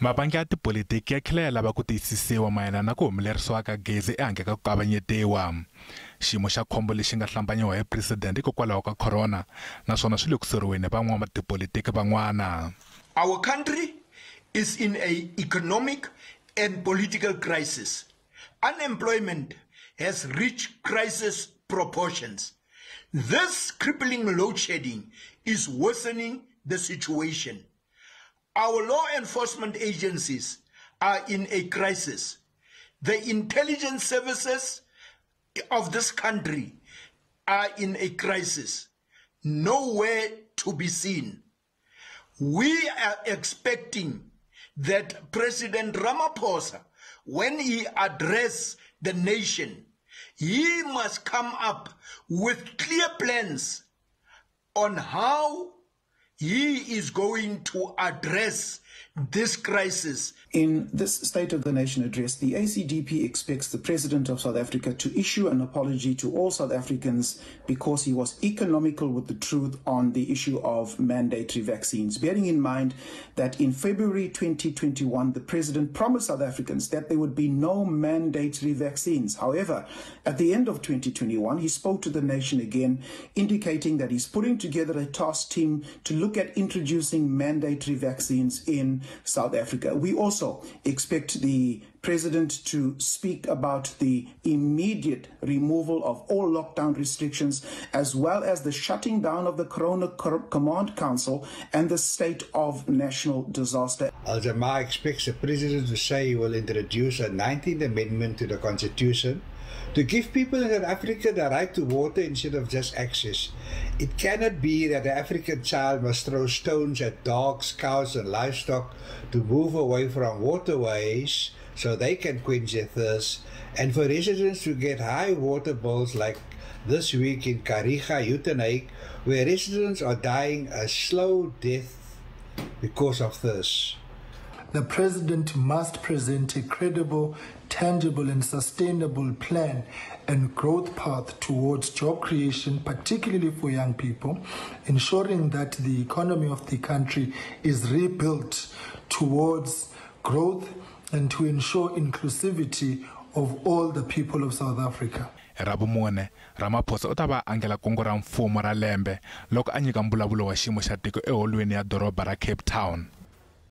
Mabangi ya tipolitiki ya tlhela ya lava ku tiyisisiwa mayelana na ku humelerisiwa ka gezi ehandle ka ku kavanyetiwa. Xiyimo xa khombo lexi nga hlambanyiwa hi president hikokwalaho ka corona naswona swi le ku soriweni van'wamatipolitiki van'wana. Our country is in an economic and political crisis. Unemployment has reached crisis proportions. This crippling load shedding is worsening the situation. Our law enforcement agencies are in a crisis. The intelligence services of this country are in a crisis. Nowhere to be seen. We are expecting that President Ramaphosa, when he addresses the nation, he must come up with clear plans on how he is going to address this crisis. In this State of the Nation address, the ACDP expects the President of South Africa to issue an apology to all South Africans because he was economical with the truth on the issue of mandatory vaccines, bearing in mind that in February 2021, the President promised South Africans that there would be no mandatory vaccines. However, at the end of 2021, he spoke to the nation again, indicating that he's putting together a task team to look at introducing mandatory vaccines in South Africa. We also expect the President to speak about the immediate removal of all lockdown restrictions, as well as the shutting down of the Corona Command Council and the state of national disaster. Al-Jamaa expects the President to say he will introduce a 19th Amendment to the Constitution to give people in South Africa the right to water instead of just access. It cannot be that the African child must throw stones at dogs, cows and livestock to move away from waterways so they can quench their thirst, and for residents to get high water bills like this week in Karhi, where residents are dying a slow death because of thirst. The President must present a credible, tangible and sustainable plan and growth path towards job creation, particularly for young people, ensuring that the economy of the country is rebuilt towards growth and to ensure inclusivity of all the people of South Africa. Rabumone, Ramaphosa u ta va angela kungu ra mfumo ra lembe loko a nyika mbulavulo wa xiyimo xa tiko eholweni ya doroba ra Cape Town.